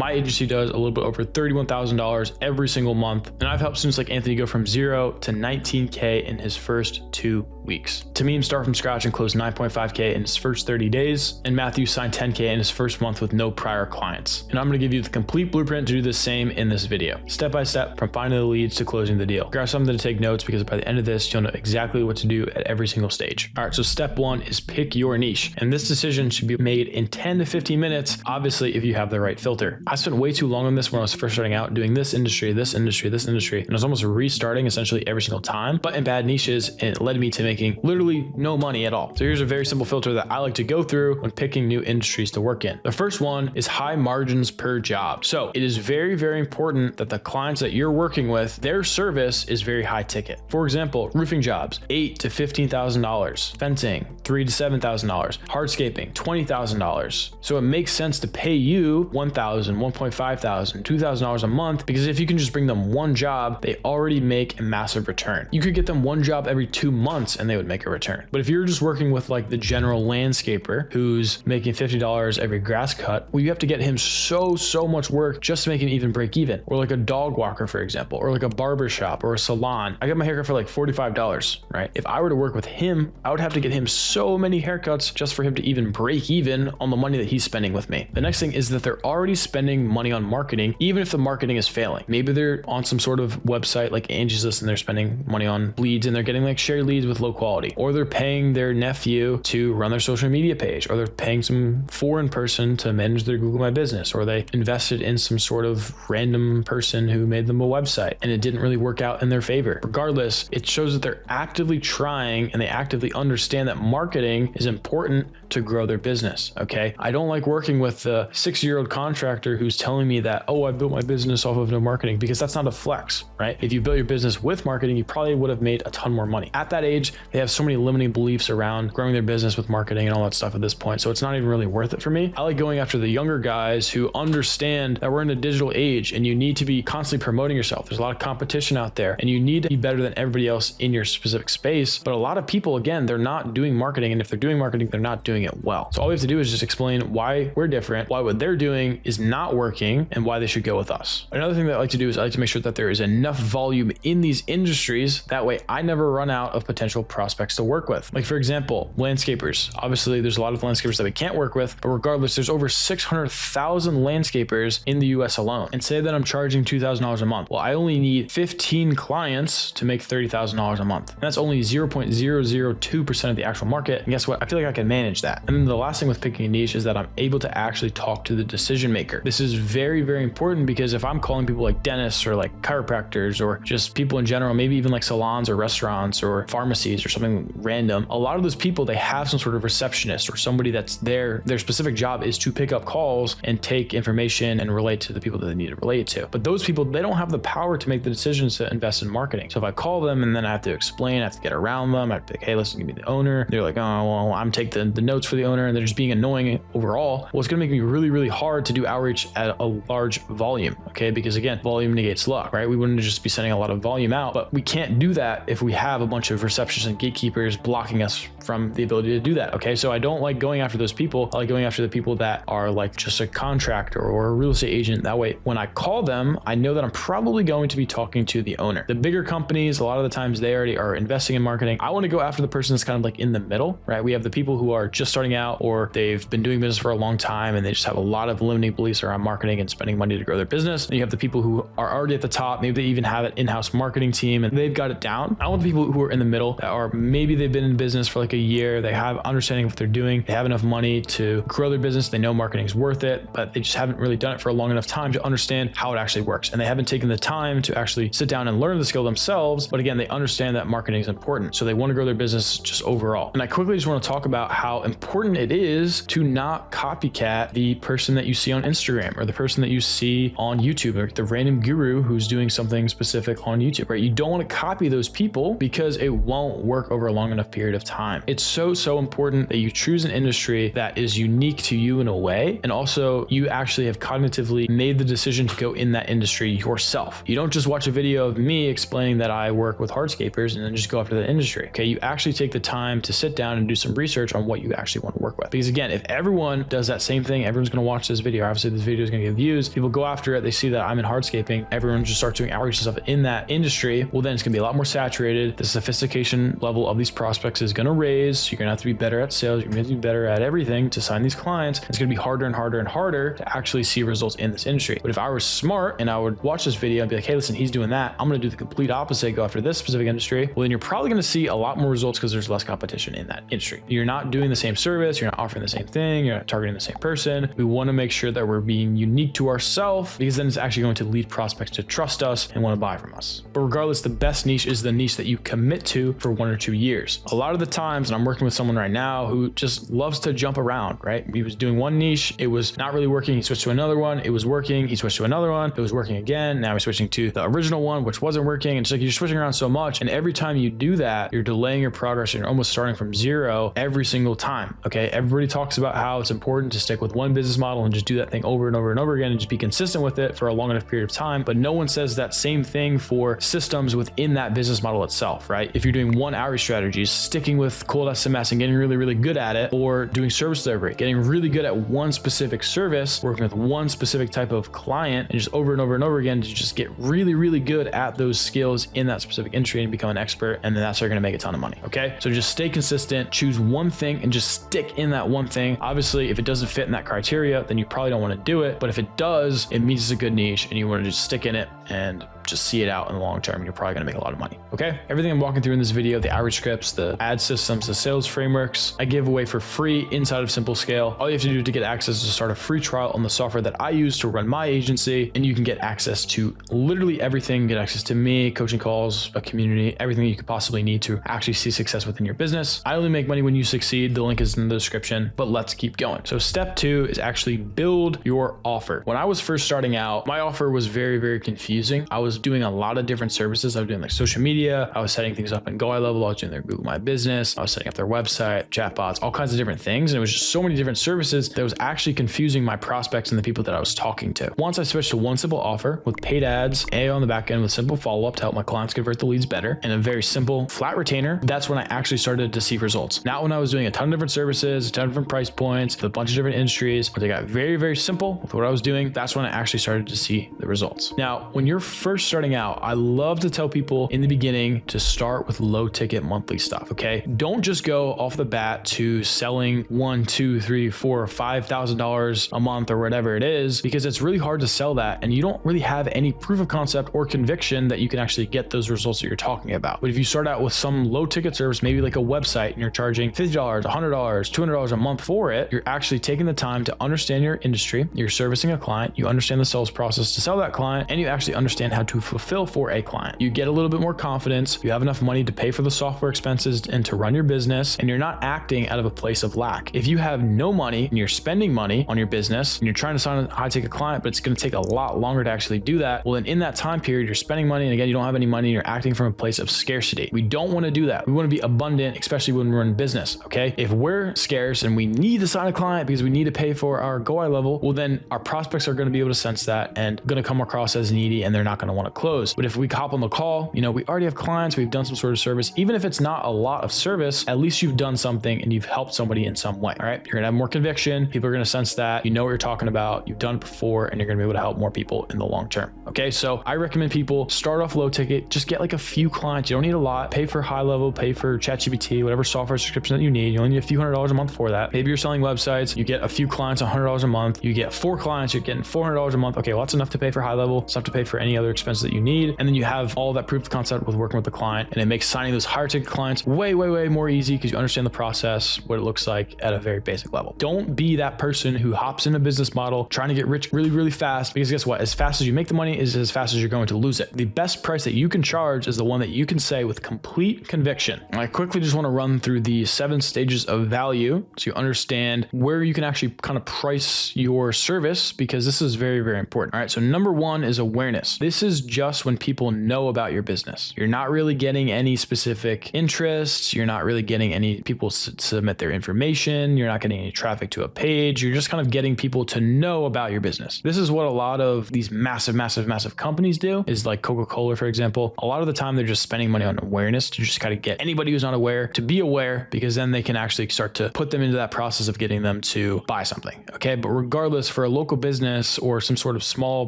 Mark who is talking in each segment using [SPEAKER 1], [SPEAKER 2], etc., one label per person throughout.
[SPEAKER 1] My agency does a little bit over $31,000 every single month. And I've helped students like Anthony go from 0 to 19K in his first 2 weeks. Tamim start from scratch and close 9.5K in his first 30 days. And Matthew signed 10K in his first month with no prior clients. And I'm going to give you the complete blueprint to do the same in this video, step by step from finding the leads to closing the deal. Grab something to take notes because by the end of this, you'll know exactly what to do at every single stage. All right, so step 1 is pick your niche. And this decision should be made in 10 to 15 minutes, obviously, if you have the right filter. I spent way too long on this when I was first starting out, doing this industry, this industry, this industry, and I was almost restarting essentially every single time, but in bad niches, and it led me to making literally no money at all. So here's a very simple filter that I like to go through when picking new industries to work in. The first one is high margins per job. So it is very, very important that the clients that you're working with, their service is very high ticket. For example, roofing jobs, $8,000 to $15,000, fencing, $3,000 to $7,000, hardscaping, $20,000. So it makes sense to pay you $1,000, $1,500, $2,000 a month, because if you can just bring them one job, they already make a massive return. You could get them one job every 2 months and they would make a return. But if you're just working with like the general landscaper who's making $50 every grass cut, well, you have to get him so much work just to make him even break even. Or like a dog walker, for example, or like a barber shop or a salon. I got my haircut for like $45, right? If I were to work with him, I would have to get him so many haircuts just for him to even break even on the money that he's spending with me. The next thing is that they're already spending money on marketing, even if the marketing is failing. Maybe they're on some sort of website like Angie's List and they're spending money on leads and they're getting like shared leads with low quality, or they're paying their nephew to run their social media page, or they're paying some foreign person to manage their Google My Business, or they invested in some sort of random person who made them a website and it didn't really work out in their favor. Regardless, it shows that they're actively trying and they actively understand that marketing is important to grow their business. Okay. I don't like working with the 6-year-old contractor who's telling me that, oh, I built my business off of no marketing, because that's not a flex, right? If you built your business with marketing, you probably would have made a ton more money. At that age, they have so many limiting beliefs around growing their business with marketing and all that stuff at this point. So it's not even really worth it for me. I like going after the younger guys who understand that we're in a digital age and you need to be constantly promoting yourself. There's a lot of competition out there and you need to be better than everybody else in your specific space. But a lot of people, again, they're not doing marketing. And if they're doing marketing, they're not doing it well. So all we have to do is just explain why we're different, why what they're doing is not working, and why they should go with us. Another thing that I like to do is I like to make sure that there is enough volume in these industries. That way I never run out of potential prospects to work with. Like for example, landscapers. Obviously there's a lot of landscapers that we can't work with, but regardless, there's over 600,000 landscapers in the US alone. And say that I'm charging $2,000 a month. Well, I only need 15 clients to make $30,000 a month. And that's only 0.002% of the actual market. And guess what? I feel like I can manage that. And then the last thing with picking a niche is that I'm able to actually talk to the decision maker. This is very, very important, because if I'm calling people like dentists or like chiropractors or just people in general, maybe even like salons or restaurants or pharmacies or something random, a lot of those people, they have some sort of receptionist or somebody that's their specific job is to pick up calls and take information and relate to the people that they need to relate to. But those people, they don't have the power to make the decisions to invest in marketing. So if I call them and then I have to explain, I have to get around them, I have to be like, hey, listen, give me the owner. They're like, oh, well, I'm taking the notes for the owner, and they're just being annoying overall. Well, it's going to make me really, really hard to do outreach at a large volume. Okay. Because again, volume negates luck, right? We wouldn't just be sending a lot of volume out, but we can't do that if we have a bunch of receptionists and gatekeepers blocking us from the ability to do that. Okay. So I don't like going after those people. I like going after the people that are like just a contractor or a real estate agent. That way, when I call them, I know that I'm probably going to be talking to the owner. The bigger companies, a lot of the times they already are investing in marketing. I want to go after the person that's kind of like in the middle, right? We have the people who are just starting out, or they've been doing business for a long time and they just have a lot of limiting beliefs around marketing and spending money to grow their business. And you have the people who are already at the top. Maybe they even have an in-house marketing team and they've got it down. I want the people who are in the middle, that are maybe they've been in business for like a year. They have understanding of what they're doing. They have enough money to grow their business. They know marketing is worth it, but they just haven't really done it for a long enough time to understand how it actually works. And they haven't taken the time to actually sit down and learn the skill themselves. But again, they understand that marketing is important. So they want to grow their business just overall. And I quickly just want to talk about how important it is to not copycat the person that you see on Instagram or the person that you see on YouTube, or the random guru who's doing something specific on YouTube, right? You don't want to copy those people because it won't work over a long enough period of time. It's so important that you choose an industry that is unique to you in a way, and also you actually have cognitively made the decision to go in that industry yourself. You don't just watch a video of me explaining that I work with hardscapers and then just go after that industry. Okay, you actually take the time to sit down and do some research on what you actually want to work with. Because again, if everyone does that same thing, everyone's going to watch this video. Obviously, this video is going to get views. People go after it. They see that I'm in hardscaping. Everyone just starts doing outreach stuff in that industry. Well, then it's going to be a lot more saturated. The sophistication level of these prospects is going to raise. You're going to have to be better at sales. You're going to have to be better at everything to sign these clients. It's going to be harder and harder and harder to actually see results in this industry. But if I was smart and I would watch this video and be like, hey, listen, he's doing that, I'm going to do the complete opposite, go after this specific industry. Well, then you're probably going to see a lot more results because there's less competition in that industry. You're not doing the same service. You're not offering the same thing. You're not targeting the same person. We want to make sure that we're being unique to ourselves, because then it's actually going to lead prospects to trust us and want to buy from us. But regardless, the best niche is the niche that you commit to for 1 or 2 years. A lot of the times, and I'm working with someone right now who just loves to jump around, right? He was doing one niche. It was not really working. He switched to another one. It was working. He switched to another one. It was working again. Now he's switching to the original one, which wasn't working. And it's like you're switching around so much. And every time you do that, you're delaying your progress and you're almost starting from zero every single time. Okay. Everybody talks about how it's important to stick with one business model and just do that thing over and over and over again and just be consistent with it for a long enough period of time. But no one says that same thing for systems within that business model itself, right? If you're doing one outreach strategy, sticking with cold SMS and getting really, really good at it, or doing service delivery, getting really good at one specific service, working with one specific type of client, and just over and over and over again to just get really, really good at those skills in that specific industry and become an expert. And then that's how you're going to make a ton of money. Okay. So just stay consistent, choose one thing and just stick in that one thing. Obviously, if it doesn't fit in that criteria, then you probably don't want to do it. But if it does, it means it's a good niche and you want to just stick in it and just see it out in the long term. You're probably going to make a lot of money. Okay. Everything I'm walking through in this video, the outreach scripts, the ad systems, the sales frameworks, I give away for free inside of Simple Scale. All you have to do to get access is to start a free trial on the software that I use to run my agency. And you can get access to literally everything, get access to me, coaching calls, a community, everything you could possibly need to actually see success within your business. I only make money when you succeed. The link is in the description, but let's keep going. So step 2 is actually build your offer. When I was first starting out, my offer was very, very confusing. I was doing a lot of different services. I was doing like social media. I was setting things up in GoLevel. I was doing their Google My Business. I was setting up their website, chatbots, all kinds of different things. And it was just so many different services that was actually confusing my prospects and the people that I was talking to. Once I switched to one simple offer with paid ads, AI on the back end with simple follow-up to help my clients convert the leads better, and a very simple flat retainer, that's when I actually started to see results. Not when I was doing a ton of different services, a ton of different price points, with a bunch of different industries, but they got very, very simple with what I was doing. That's when I actually started to see the results. Now, when you're first starting out, I love to tell people in the beginning to start with low ticket monthly stuff. Okay. Don't just go off the bat to selling $1, $2, $3, $4, $5,000 a month or whatever it is, because it's really hard to sell that. And you don't really have any proof of concept or conviction that you can actually get those results that you're talking about. But if you start out with some low ticket service, maybe like a website, and you're charging $50, $100, $200 a month for it, you're actually taking the time to understand your industry. You're servicing a client. You understand the sales process to sell that client, and you actually understand how to fulfill for a client. You get a little bit more confidence. You have enough money to pay for the software expenses and to run your business, and you're not acting out of a place of lack. If you have no money and you're spending money on your business and you're trying to sign a high ticket client, but it's going to take a lot longer to actually do that, well, then in that time period, you're spending money. And again, you don't have any money. You're acting from a place of scarcity. We don't want to do that. We want to be abundant, especially when we're in business. Okay. If we're scarce and we need to sign a client because we need to pay for our GoLevel, well, then our prospects are going to be able to sense that and going to come across as needy, and they're not going to want to close. But if we hop on the call, we already have clients, we've done some sort of service, even if it's not a lot of service, at least you've done something and you've helped somebody in some way. All right. You're going to have more conviction. People are going to sense that you know what you're talking about. You've done it before, and you're going to be able to help more people in the long term. Okay. So I recommend people start off low ticket, just get like a few clients. You don't need a lot. Pay for high level, pay for ChatGPT, whatever software subscription that you need. You only need a few $100s a month for that. Maybe you're selling websites. You get a few clients, $100 a month. You get 4 clients, you're getting $400 a month. Okay. Well, that's enough to pay for high level. It's enough to pay for any other expenses that you need. And then you have all that proof of concept with working with the client, and it makes signing those higher ticket clients way, way, way more easy because you understand the process, what it looks like at a very basic level. Don't be that person who hops in a business model trying to get rich really, really fast, because guess what? As fast as you make the money is as fast as you're going to lose it. The best price that you can charge is the one that you can say with complete conviction. And I quickly just want to run through the 7 stages of value so you understand where you can actually kind of price your service, because this is very, very important. All right. So number 1 is awareness. awareness. This is just when people know about your business. You're not really getting any specific interests. You're not really getting any people submit their information. You're not getting any traffic to a page. You're just kind of getting people to know about your business. This is what a lot of these massive companies do, is like Coca-Cola, for example. A lot of the time they're just spending money on awareness to just kind of get anybody who's not aware to be aware, because then they can actually start to put them into that process of getting them to buy something. Okay. But regardless, for a local business or some sort of small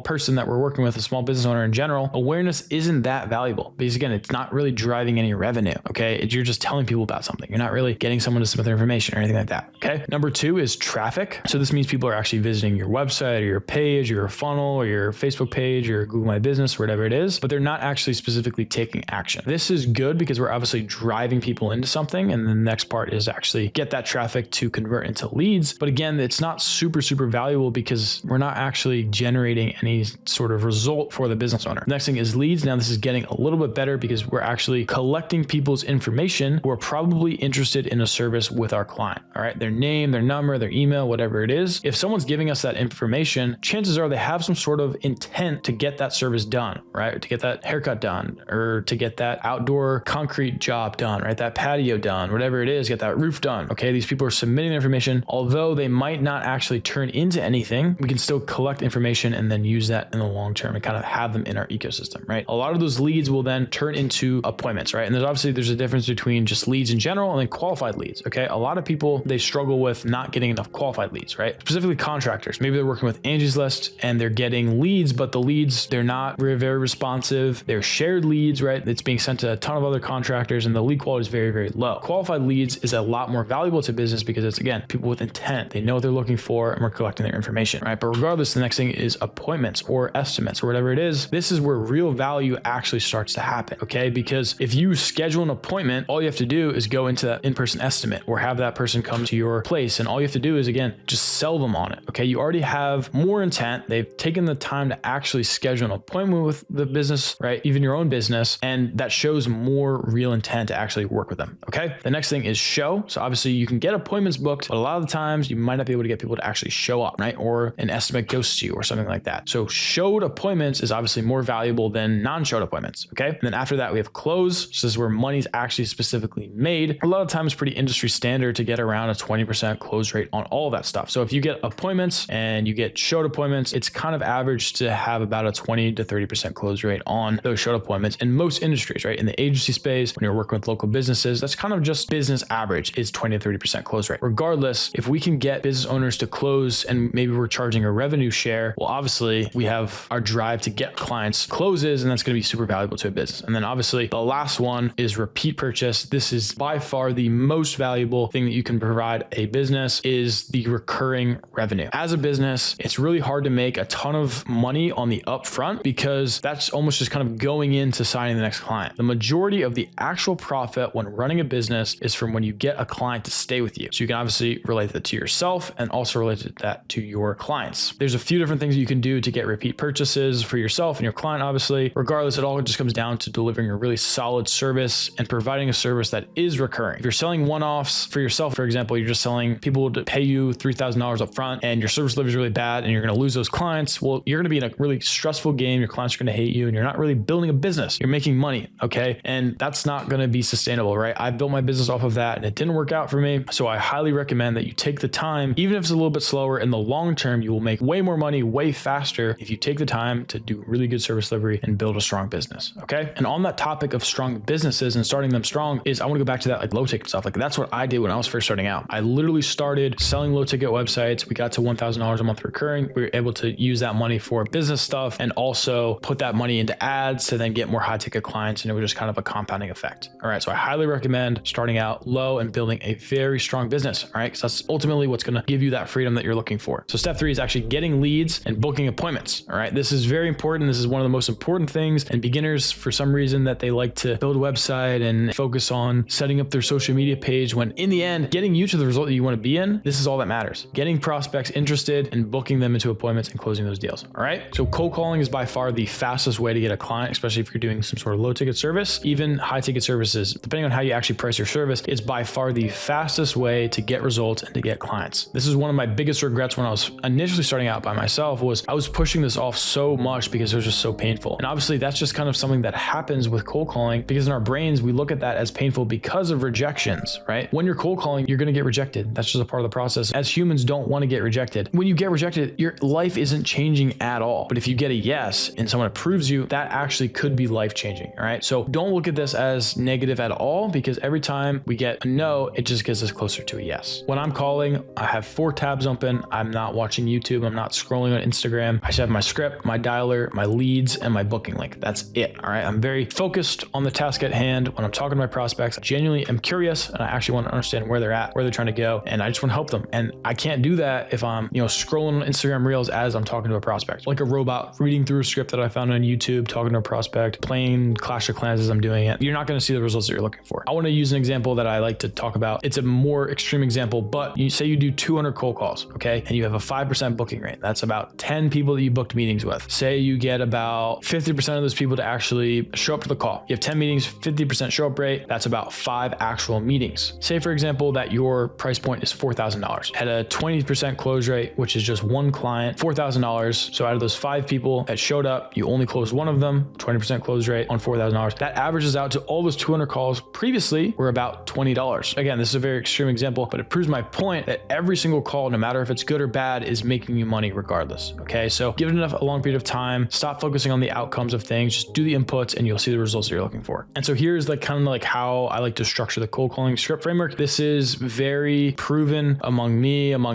[SPEAKER 1] person that we're working with, a small business owner in general, awareness isn't that valuable because again, it's not really driving any revenue. Okay. You're just telling people about something. You're not really getting someone to submit their information or anything like that. Okay. Number 2 is traffic. So this means people are actually visiting your website or your page or your funnel or your Facebook page or Google My Business or whatever it is, but they're not actually specifically taking action. This is good because we're obviously driving people into something. And the next part is actually get that traffic to convert into leads. But again, it's not super valuable because we're not actually generating any sort of result for the business owner. Next thing is leads. Now this is getting a little bit better because we're actually collecting people's information who are probably interested in a service with our client. All right. Their name, their number, their email, whatever it is. If someone's giving us that information, chances are they have some sort of intent to get that service done, right? To get that haircut done or to get that outdoor concrete job done, right? That patio done, whatever it is, get that roof done. Okay. These people are submitting their information. Although they might not actually turn into anything, we can still collect information and then use that in the long term and kind of have them in our ecosystem, right? A lot of those leads will then turn into appointments, right? And there's a difference between just leads in general and then qualified leads. Okay. A lot of people, they struggle with not getting enough qualified leads, right? Specifically contractors. Maybe they're working with Angie's List and they're getting leads, but the leads, they're not very responsive. They're shared leads, right? It's being sent to a ton of other contractors and the lead quality is very low. Qualified leads is a lot more valuable to business because it's, again, people with intent. They know what they're looking for and we're collecting their information, right? But regardless, the next thing is appointments or estimates or whatever it is. This is where real value actually starts to happen, okay? Because if you schedule an appointment, all you have to do is go into that in-person estimate or have that person come to your place. And all you have to do is, again, just sell them on it, okay? You already have more intent. They've taken the time to actually schedule an appointment with the business, right? Even your own business. And that shows more real intent to actually work with them, okay? The next thing is show. So obviously you can get appointments booked, but a lot of the times you might not be able to get people to actually show up, right? Or an estimate ghosts you or something like that. So showed appointments is obviously more valuable than non-showed appointments, okay? And then after that, we have close. This is where money's actually specifically made. A lot of times pretty industry standard to get around a 20% close rate on all of that stuff. So if you get appointments and you get showed appointments, it's kind of average to have about a 20 to 30% close rate on those showed appointments in most industries, right? In the agency space, when you're working with local businesses, that's kind of just business average is 20 to 30% close rate. Regardless, if we can get business owners to close and maybe we're charging a revenue share, well, obviously we have our drive to get clients closes and that's going to be super valuable to a business. And then obviously the last one is repeat purchase. This is by far the most valuable thing that you can provide a business is the recurring revenue. As a business, it's really hard to make a ton of money on the upfront because that's almost just kind of going into signing the next client. The majority of the actual profit when running a business is from when you get a client to stay with you. So you can obviously relate that to yourself and also relate that to your clients. There's a few different things you can do to get repeat purchases for yourself and your client, obviously. Regardless, it all just comes down to delivering a really solid service and providing a service that is recurring. If you're selling one-offs for yourself, for example, you're just selling people to pay you $3,000 up front and your service delivery is really bad and you're going to lose those clients. Well, you're going to be in a really stressful game. Your clients are going to hate you and you're not really building a business. You're making money. Okay. And that's not going to be sustainable, right? I built my business off of that and it didn't work out for me. So I highly recommend that you take the time, even if it's a little bit slower, in the long term, you will make way more money way faster if you take the time to do really good service delivery and build a strong business. Okay. And on that topic of strong businesses and starting them strong is I want to go back to that like low ticket stuff. Like that's what I did when I was first starting out. I literally started selling low ticket websites. We got to $1,000 a month recurring. We were able to use that money for business stuff and also put that money into ads to then get more high ticket clients. And it was just kind of a compounding effect. All right. So I highly recommend starting out low and building a very strong business. All right. Because that's ultimately what's going to give you that freedom that you're looking for. So step 3 is actually getting leads and booking appointments. All right. This is very important. This is one of the most important things. And beginners, for some reason, that they like to build a website and focus on setting up their social media page when in the end, getting you to the result that you want to be in, this is all that matters. Getting prospects interested and booking them into appointments and closing those deals. All right. So cold calling is by far the fastest way to get a client, especially if you're doing some sort of low ticket service. Even high ticket services, depending on how you actually price your service, is by far the fastest way to get results and to get clients. This is one of my biggest regrets when I was initially starting out by myself was I was pushing this off so much much because it was just so painful. And obviously that's just kind of something that happens with cold calling, because in our brains, we look at that as painful because of rejections, right? When you're cold calling, you're going to get rejected. That's just a part of the process. As humans don't want to get rejected. When you get rejected, your life isn't changing at all. But if you get a yes and someone approves you, that actually could be life changing. All right. So don't look at this as negative at all, because every time we get a no, it just gets us closer to a yes. When I'm calling, I have 4 tabs open. I'm not watching YouTube. I'm not scrolling on Instagram. I just have my script, my dialer, my leads, and my booking link. That's it. All right. I'm very focused on the task at hand. When I'm talking to my prospects, I genuinely am curious and I actually want to understand where they're at, where they're trying to go. And I just want to help them. And I can't do that if I'm, scrolling on Instagram Reels as I'm talking to a prospect, like a robot reading through a script that I found on YouTube, talking to a prospect, playing Clash of Clans as I'm doing it. You're not going to see the results that you're looking for. I want to use an example that I like to talk about. It's a more extreme example, but you say you do 200 cold calls, okay? And you have a 5% booking rate. That's about 10 people that you booked meetings with. Say you get about 50% of those people to actually show up to the call. You have 10 meetings, 50% show up rate. That's about 5 actual meetings. Say, for example, that your price point is $4,000. At a 20% close rate, which is just one client, $4,000. So out of those 5 people that showed up, you only closed one of them, 20% close rate on $4,000. That averages out to all those 200 calls previously were about $20. Again, this is a very extreme example, but it proves my point that every single call, no matter if it's good or bad, is making you money regardless. Okay. So give it a long period of time, stop focusing on the outcomes of things, just do the inputs and you'll see the results that you're looking for. And so here's kind of how I like to structure the cold calling script framework. This is very proven among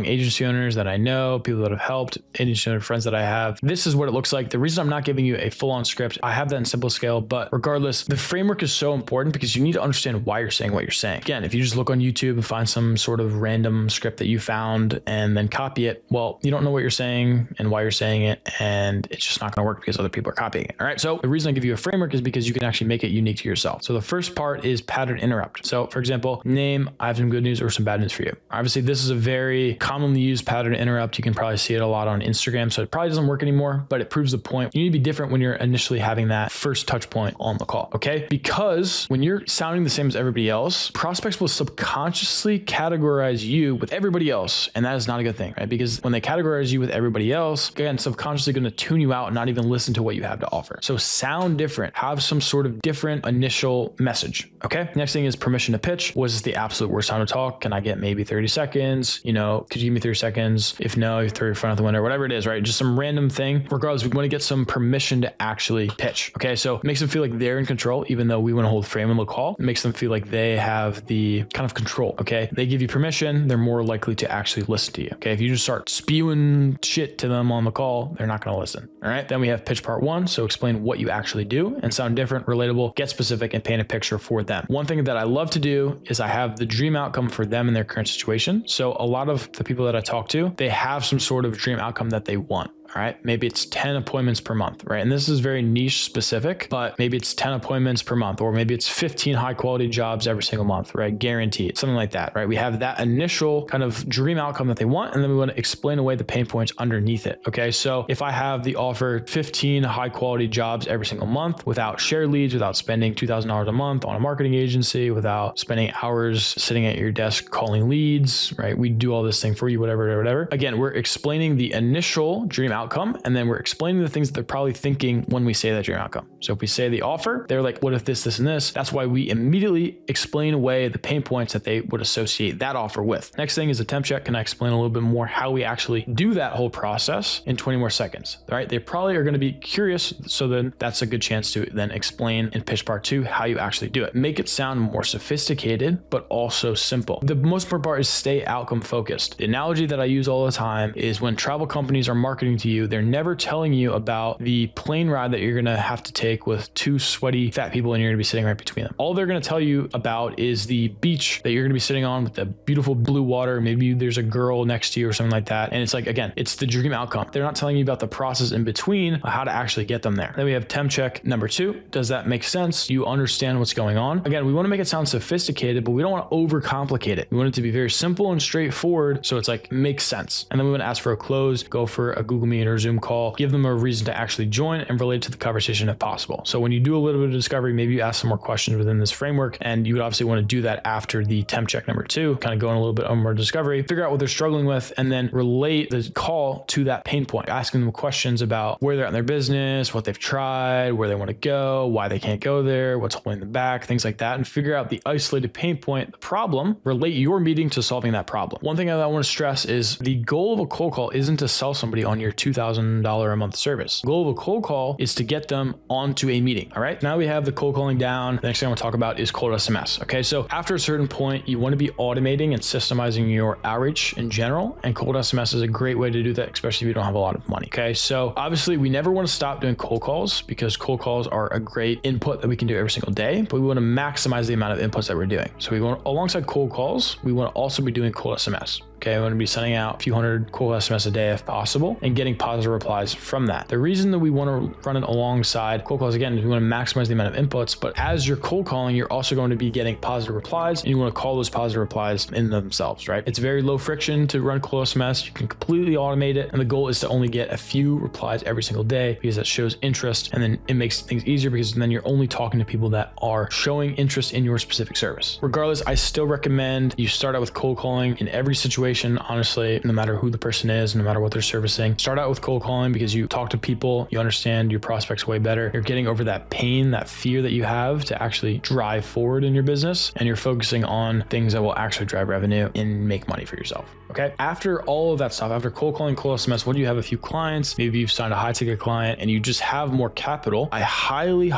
[SPEAKER 1] agency owners that I know, people that have helped, agency owner friends that I have. This is what it looks like. The reason I'm not giving you a full-on script, I have that in simple scale, but regardless, the framework is so important because you need to understand why you're saying what you're saying. Again, if you just look on YouTube and find some sort of random script that you found and then copy it, well, you don't know what you're saying and why you're saying it, and it's just not going to work because other people are copying it. All right. So the reason I give you a framework is because you can actually make it unique to yourself. So the first part is pattern interrupt. So for example, name, I have some good news or some bad news for you. Obviously, this is a very commonly used pattern interrupt. You can probably see it a lot on Instagram. So it probably doesn't work anymore, but it proves the point. You need to be different when you're initially having that first touch point on the call. Okay. Because when you're sounding the same as everybody else, prospects will subconsciously categorize you with everybody else. And that is not a good thing, right? Because when they categorize you with everybody else, again, subconsciously going to tune you out and not even listen to what you have to offer. So sound different, have some sort of different initial message. Okay. Next thing is permission to pitch. Was this the absolute worst time to talk? Can I get maybe 30 seconds? Could you give me 30 seconds? If no, you throw your phone out the window, whatever it is, right? Just some random thing. Regardless, we want to get some permission to actually pitch. Okay. So it makes them feel like they're in control, even though we want to hold frame on the call. It makes them feel like they have the kind of control. Okay. They give you permission. They're more likely to actually listen to you. Okay. If you just start spewing shit to them on the call, they're not going to listen. All right. Then we have pitch part 1. So explain what you actually do and sound different, relatable, get specific, and paint a picture for them. One thing that I love to do is I have the dream outcome for them in their current situation. So a lot of the people that I talk to, they have some sort of dream outcome that they want. All right. Maybe it's 10 appointments per month, right? And this is very niche specific, but maybe it's 10 appointments per month, or maybe it's 15 high quality jobs every single month, right? Guaranteed, something like that, right? We have that initial kind of dream outcome that they want, and then we want to explain away the pain points underneath it. Okay. So if I have the offer 15 high quality jobs every single month without shared leads, without spending $2,000 a month on a marketing agency, without spending hours sitting at your desk calling leads, right? We do all this thing for you, whatever. Again, we're explaining the initial dream outcome, and then we're explaining the things that they're probably thinking when we say that dream outcome. So if we say the offer, they're like, what if this, and this? That's why we immediately explain away the pain points that they would associate that offer with. Next thing is a temp check. Can I explain a little bit more how we actually do that whole process in 20 more seconds? All right. They probably are going to be curious. So then that's a good chance to then explain in pitch part 2 how you actually do it. Make it sound more sophisticated, but also simple. The most important part is stay outcome focused. The analogy that I use all the time is when travel companies are marketing to you, they're never telling you about the plane ride that you're going to have to take with 2 sweaty fat people and you're going to be sitting right between them. All they're going to tell you about is the beach that you're going to be sitting on with the beautiful blue water. Maybe there's a girl next to you or something like that. And it's like, again, it's the dream outcome. They're not telling you about the process in between, how to actually get them there. Then we have temp check number 2. Does that make sense? You understand what's going on? Again, we want to make it sound sophisticated, but we don't want to overcomplicate it. We want it to be very simple and straightforward. So it's like, makes sense. And then we want to ask for a close, go for a Google Meet or Zoom call, give them a reason to actually join and relate to the conversation if possible. So when you do a little bit of discovery, maybe you ask some more questions within this framework, and you would obviously want to do that after the temp check number 2, kind of going a little bit on more discovery, figure out what they're struggling with, and then relate the call to that pain point, asking them questions about where they're at in their business, what they've tried, where they want to go, why they can't go there, what's holding them back, things like that, and figure out the isolated pain point, the problem, relate your meeting to solving that problem. One thing I want to stress is the goal of a cold call isn't to sell somebody on your $2,000 a month service. The goal of a cold call is to get them onto a meeting. All right. Now we have the cold calling down. The next thing I want to talk about is cold SMS. Okay. So after a certain point, you want to be automating and systemizing your outreach in general. And cold SMS is a great way to do that, especially if you don't have a lot of money. Okay. So obviously we never want to stop doing cold calls because cold calls are a great input that we can do every single day, but we want to maximize the amount of inputs that we're doing. So we want, alongside cold calls, we want to also be doing cold SMS. Okay, I'm going to be sending out a few hundred cold SMS a day if possible and getting positive replies from that. The reason that we want to run it alongside cold calls, again, is we want to maximize the amount of inputs, but as you're cold calling, you're also going to be getting positive replies, and you want to call those positive replies in themselves, right? It's very low friction to run cold SMS. You can completely automate it, and the goal is to only get a few replies every single day because that shows interest, and then it makes things easier because then you're only talking to people that are showing interest in your specific service. Regardless, I still recommend you start out with cold calling in every situation. Honestly, no matter who the person is, no matter what they're servicing, start out with cold calling because you talk to people, you understand your prospects way better. You're getting over that pain, that fear that you have to actually drive forward in your business, and you're focusing on things that will actually drive revenue and make money for yourself. Okay. After all of that stuff, after cold calling, cold SMS, when you have a few clients, maybe you've signed a high ticket client and you just have more capital, I highly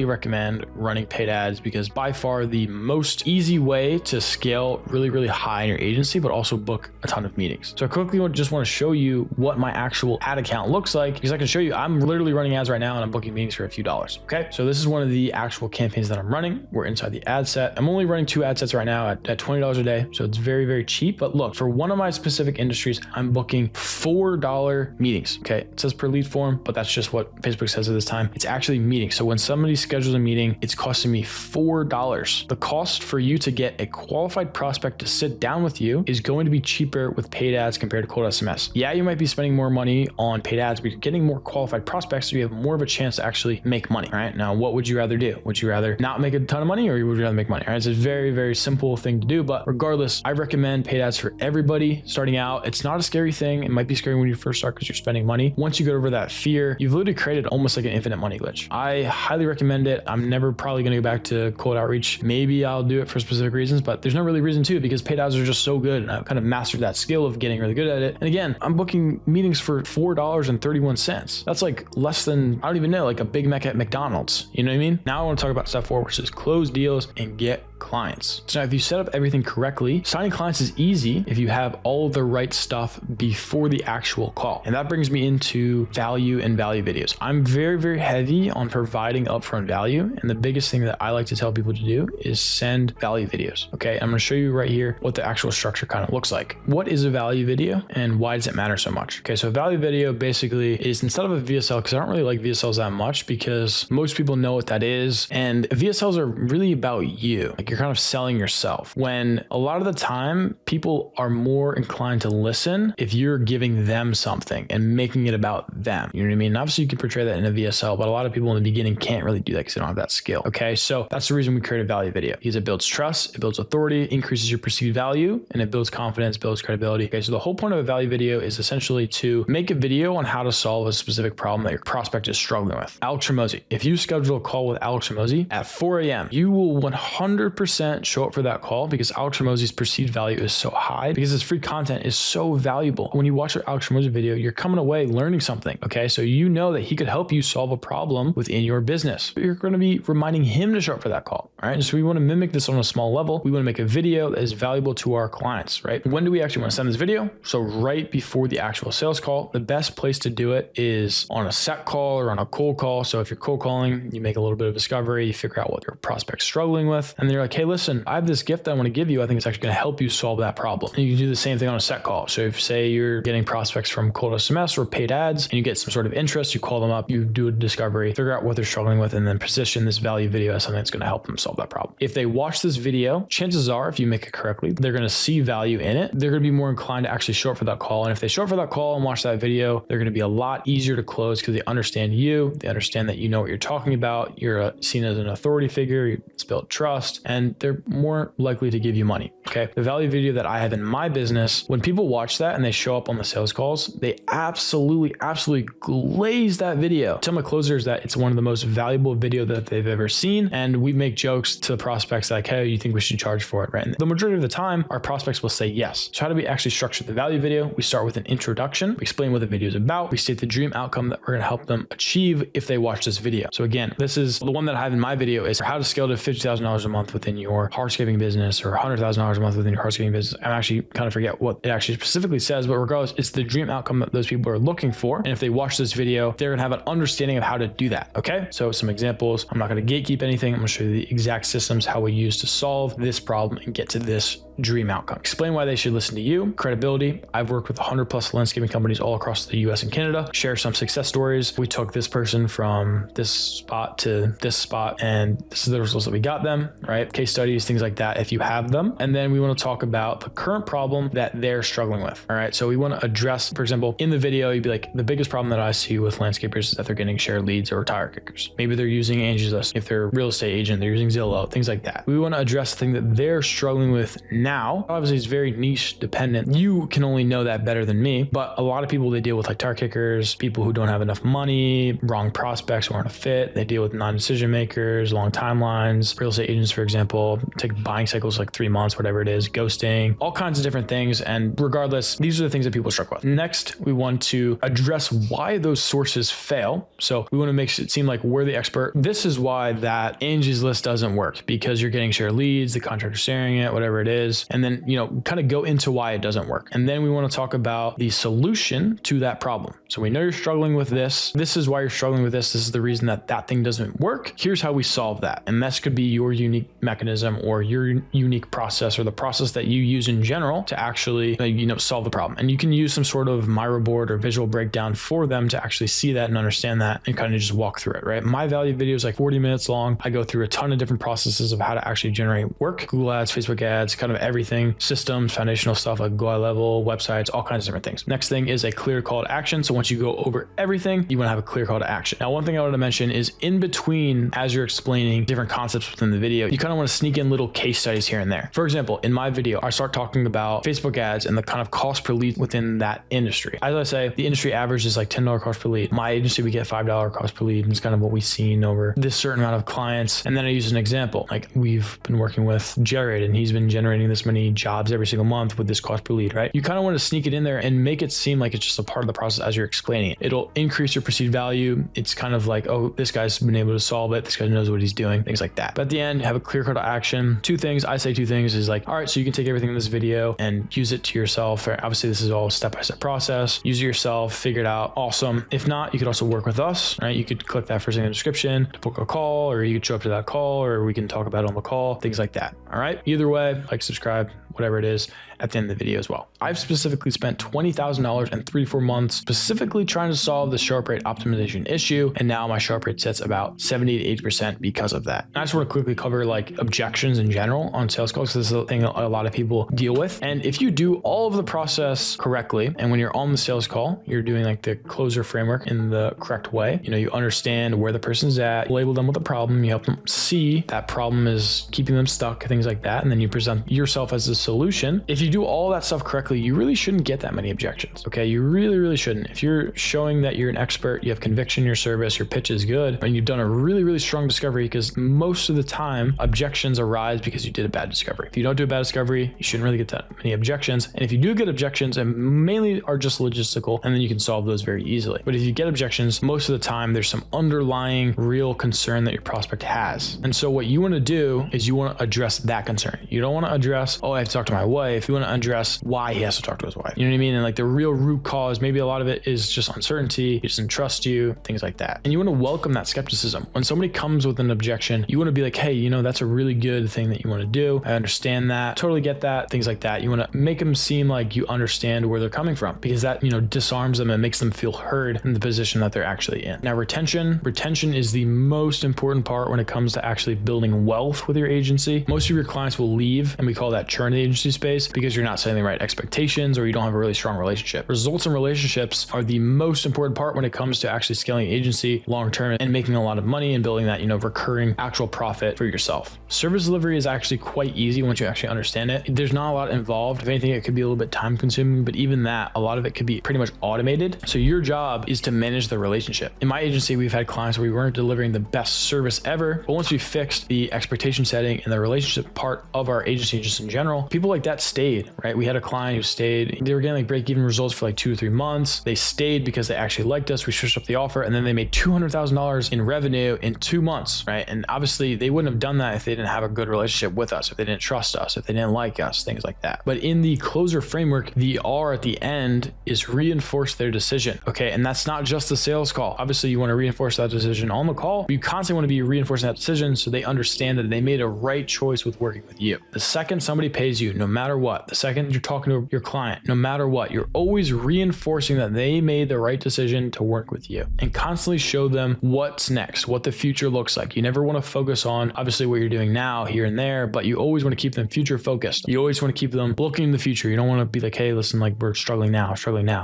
[SPEAKER 1] recommend running paid ads because by far the most easy way to scale really high in your agency, but also book a ton of meetings. So I quickly just want to show you what my actual ad account looks like because I can show you, I'm literally running ads right now and I'm booking meetings for a few dollars. Okay. So this is one of the actual campaigns that I'm running. We're inside the ad set. I'm only running 2 ad sets right now at $20 a day. So it's very cheap, but look, for one of my specific industries, I'm booking $4 meetings. Okay. It says per lead form, but that's just what Facebook says at this time. It's actually meetings. So when somebody schedules a meeting, it's costing me $4. The cost for you to get a qualified prospect to sit down with you is going to be cheaper with paid ads compared to cold SMS. Yeah, you might be spending more money on paid ads, but you're getting more qualified prospects, so you have more of a chance to actually make money. All right. Now, what would you rather do? Would you rather not make a ton of money or would you rather make money? All right. It's a very simple thing to do, but regardless, I recommend paid ads for everybody starting out. It's not a scary thing. It might be scary when you first start because you're spending money. Once you get over that fear, you've literally created almost like an infinite money glitch. I highly recommend it. I'm never probably going to go back to cold outreach. Maybe I'll do it for specific reasons, but there's no really reason to because paid ads are just so good. And I've kind of mastered that skill of getting really good at it. And again, I'm booking meetings for $4.31. That's like less than, I don't even know, like a Big Mac at McDonald's. You know what I mean? Now I want to talk about step 4, which is close deals and get clients. So now if you set up everything correctly, signing clients is easy if you have all of the right stuff before the actual call. And that brings me into value and value videos. I'm very heavy on providing upfront value. And the biggest thing that I like to tell people to do is send value videos. Okay. I'm going to show you right here what the actual structure kind of looks like. What is a value video and why does it matter so much? Okay. So a value video basically is instead of a VSL, because I don't really like VSLs that much because most people know what that is. And VSLs are really about you. Like you're kind of selling yourself, when a lot of the time people are more inclined to listen if you're giving them something and making it about them. You know what I mean? And obviously you can portray that in a VSL, but a lot of people in the beginning can't really do that because they don't have that skill. Okay. So that's the reason we create a value video, because it builds trust, it builds authority, increases your perceived value, and it builds confidence, builds credibility. Okay. So the whole point of a value video is essentially to make a video on how to solve a specific problem that your prospect is struggling with. Alex Hormozi, if you schedule a call with Alex Hormozi at 4 a.m., you will 100% show up for that call because Alex Hormozi's perceived value is so high because his free content is so valuable. When you watch an Alex Hormozi video, you're coming away learning something. Okay. So you know that he could help you solve a problem within your business. You're going to be reminding him to show up for that call. All right. And so we want to mimic this on a small level. We want to make a video that is valuable to our clients, right? When do we actually want to send this video? So right before the actual sales call. The best place to do it is on a set call or on a cold call. So if you're cold calling, you make a little bit of discovery, you figure out what your prospect's struggling with, and then you're like, like, hey, listen, I have this gift I want to give you. I think it's actually going to help you solve that problem. And you can do the same thing on a set call. So if say you're getting prospects from cold SMS or paid ads and you get some sort of interest, you call them up, you do a discovery, figure out what they're struggling with, and then position this value video as something that's going to help them solve that problem. If they watch this video, chances are, if you make it correctly, they're going to see value in it. They're going to be more inclined to actually show up for that call. And if they show up for that call and watch that video, they're going to be a lot easier to close because they understand you. They understand that you know what you're talking about. You're seen as an authority figure. It's built trust, and they're more likely to give you money. Okay. The value video that I have in my business, when people watch that and they show up on the sales calls, they absolutely glaze that video. Tell my closers that it's one of the most valuable video that they've ever seen. And we make jokes to the prospects like, hey, you think we should charge for it, right? And the majority of the time, our prospects will say yes. So how do we actually structure the value video? We start with an introduction. We explain what the video is about. We state the dream outcome that we're going to help them achieve if they watch this video. So again, this is the one that I have in my video is how to scale to $50,000 a month within your hardscaping business or $100,000 a month within your hardscaping business. I actually kind of forget what it actually specifically says, but regardless, it's the dream outcome that those people are looking for. And if they watch this video, they're going to have an understanding of how to do that. Okay. So some examples, I'm not going to gatekeep anything. I'm going to show you the exact systems, how we use to solve this problem and get to this dream outcome. Explain why they should listen to you. Credibility. I've worked with 100+ landscaping companies all across the US and Canada. Share some success stories. We took this person from this spot to this spot, and this is the results that we got them, right? Case studies, things like that, if you have them. And then we want to talk about the current problem that they're struggling with. All right. So we want to address, for example, in the video, you'd be like, the biggest problem that I see with landscapers is that they're getting shared leads or tire kickers. Maybe they're using Angie's List. If they're a real estate agent, they're using Zillow, things like that. We want to address the thing that they're struggling with now. Obviously, it's very niche dependent. You can only know that better than me, but a lot of people, they deal with like tire kickers, people who don't have enough money, wrong prospects who aren't a fit. They deal with non-decision makers, long timelines, real estate agents, for example, take buying cycles like 3 months, whatever it is, ghosting, all kinds of different things. And regardless, these are the things that people struggle with. Next, we want to address why those sources fail. So we want to make it seem like we're the expert. This is why that Angie's List doesn't work, because you're getting shared leads, the contractor's sharing it, whatever it is. And then, kind of go into why it doesn't work. And then we want to talk about the solution to that problem. So we know you're struggling with this. This is why you're struggling with this. This is the reason that that thing doesn't work. Here's how we solve that. And this could be your unique mechanism or your unique process or the process that you use in general to actually, solve the problem. And you can use some sort of Miro board or visual breakdown for them to actually see that and understand that and kind of just walk through it, right? My value video is like 40 minutes long. I go through a ton of different processes of how to actually generate work, Google ads, Facebook ads, kind of everything, systems, foundational stuff like Go level, websites, all kinds of different things. Next thing is a clear call to action. So once you go over everything, you want to have a clear call to action. Now, one thing I want to mention is in between, as you're explaining different concepts within the video, you kind of want to sneak in little case studies here and there. For example, in my video, I start talking about Facebook ads and the kind of cost per lead within that industry. As I say, the industry average is like $10 cost per lead. My agency, we get $5 cost per lead. And it's kind of what we've seen over this certain amount of clients. And then I use an example, like we've been working with Jared and he's been generating this many jobs every single month with this cost per lead, right? You kind of want to sneak it in there and make it seem like it's just a part of the process as you're explaining it. It'll increase your perceived value. It's kind of like, oh, this guy's been able to solve it. This guy knows what he's doing, things like that. But at the end, have a clear call to action. Two things, I say two things is like, all right, so you can take everything in this video and use it to yourself. Obviously, this is all step-by-step process. Use it yourself, figure it out. Awesome. If not, you could also work with us, right? You could click that first thing in the description to book a call, or you could show up to that call, or we can talk about it on the call, things like that. All right. Either way, like, subscribe, whatever it is at the end of the video as well. I've specifically spent $20,000 in 3 to 4 months specifically trying to solve the sharp rate optimization issue. And now my sharp rate sits about 70 to 80% because of that. And I just want to quickly cover like objections in general on sales calls, because this is a thing a lot of people deal with. And if you do all of the process correctly, and when you're on the sales call, you're doing like the closer framework in the correct way, you understand where the person's at, label them with a problem, you help them see that problem is keeping them stuck, things like that. And then you present yourself as a solution. If you do all that stuff correctly, you really shouldn't get that many objections. Okay. You really shouldn't. If you're showing that you're an expert, you have conviction in your service, your pitch is good, and you've done a really strong discovery, because most of the time objections arise because you did a bad discovery. If you don't do a bad discovery, you shouldn't really get that many objections. And if you do get objections, and mainly are just logistical, and then you can solve those very easily. But if you get objections, most of the time there's some underlying real concern that your prospect has. And so what you want to do is you want to address that concern. You don't want to address, oh, I have to talk to my wife. You want to address why he has to talk to his wife. You know what I mean? And like the real root cause, maybe a lot of it is just uncertainty. He doesn't trust you, things like that. And you want to welcome that skepticism. When somebody comes with an objection, you want to be like, hey, you know, that's a really good thing that you want to do. I understand that. Totally get that. Things like that. You want to make them seem like you understand where they're coming from, because that, you know, disarms them and makes them feel heard in the position that they're actually in. Now, retention is the most important part when it comes to actually building wealth with your agency. Most of your clients will leave, and we call that churn in the agency space, because you're not setting the right expectations or you don't have a really strong relationship. Results and relationships are the most important part when it comes to actually scaling agency long-term and making a lot of money and building that, you know, recurring actual profit for yourself. Service delivery is actually quite easy once you actually understand it. There's not a lot involved. If anything, it could be a little bit time consuming, but even that, a lot of it could be pretty much automated. So your job is to manage the relationship. In my agency, we've had clients where we weren't delivering the best service ever, but once we fixed the expectation setting and the relationship part of our agency just in general, people like that stayed, right? We had a client who stayed. They were getting like break-even results for like 2 or 3 months. They stayed because they actually liked us. We switched up the offer, and then they made $200,000 in revenue in 2 months, right? And obviously they wouldn't have done that if they didn't have a good relationship with us, if they didn't trust us, if they didn't like us, things like that. But in the closer framework, the R at the end is reinforce their decision, okay? And that's not just the sales call. Obviously you want to reinforce that decision on the call, but you constantly want to be reinforcing that decision so they understand that they made a right choice with working with you. The second somebody pays you, no matter what, the second you're talking to your client, no matter what, you're always reinforcing that they made the right decision to work with you, and constantly show them what's next, what the future looks like. You never want to focus on obviously what you're doing now, here and there, but you always want to keep them future focused. You always want to keep them looking in the future. You don't want to be like, hey, listen, like we're struggling now.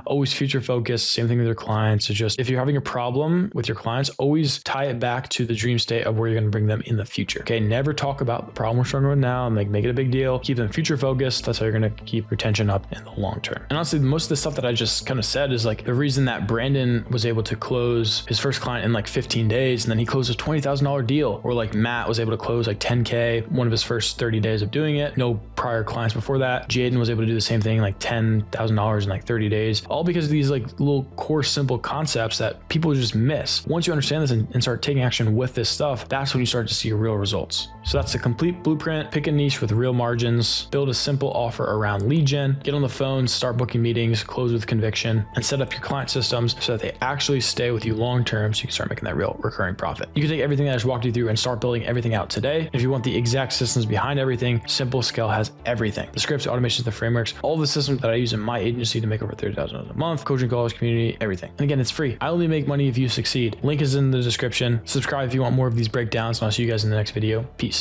[SPEAKER 1] Always future focused. Same thing with your clients. So just if you're having a problem with your clients, always tie it back to the dream state of where you're going to bring them in the future. Okay. Never talk about the problem we're struggling with now and like make it a big deal. Keep them future focused. That's how you're going to keep retention up in the long term. And honestly, most of the stuff that I just kind of said is like the reason that Brandon was able to close his first client in like 15 days. And then he closed a $20,000 deal, or like Matt was able to close like 10K one of his first 30 days of doing it. No prior clients before that. Jaden was able to do the same thing, like $10,000 in like 30 days, all because of these like little core simple concepts that people just miss. Once you understand this and start taking action with this stuff, that's when you start to see real results. So that's the complete blueprint. Pick a niche with real margins, build a simple offer around lead gen, get on the phone, start booking meetings, close with conviction, and set up your client systems so that they actually stay with you long term so you can start making that real recurring profit. You can take everything that I just walked you through and start building everything out today. If you want the exact systems behind everything, Simple Scale has everything. The scripts, automations, the frameworks, all the systems that I use in my agency to make over $30,000 a month, coaching calls, community, everything. And again, it's free. I only make money if you succeed. Link is in the description. Subscribe if you want more of these breakdowns, and I'll see you guys in the next video. Peace.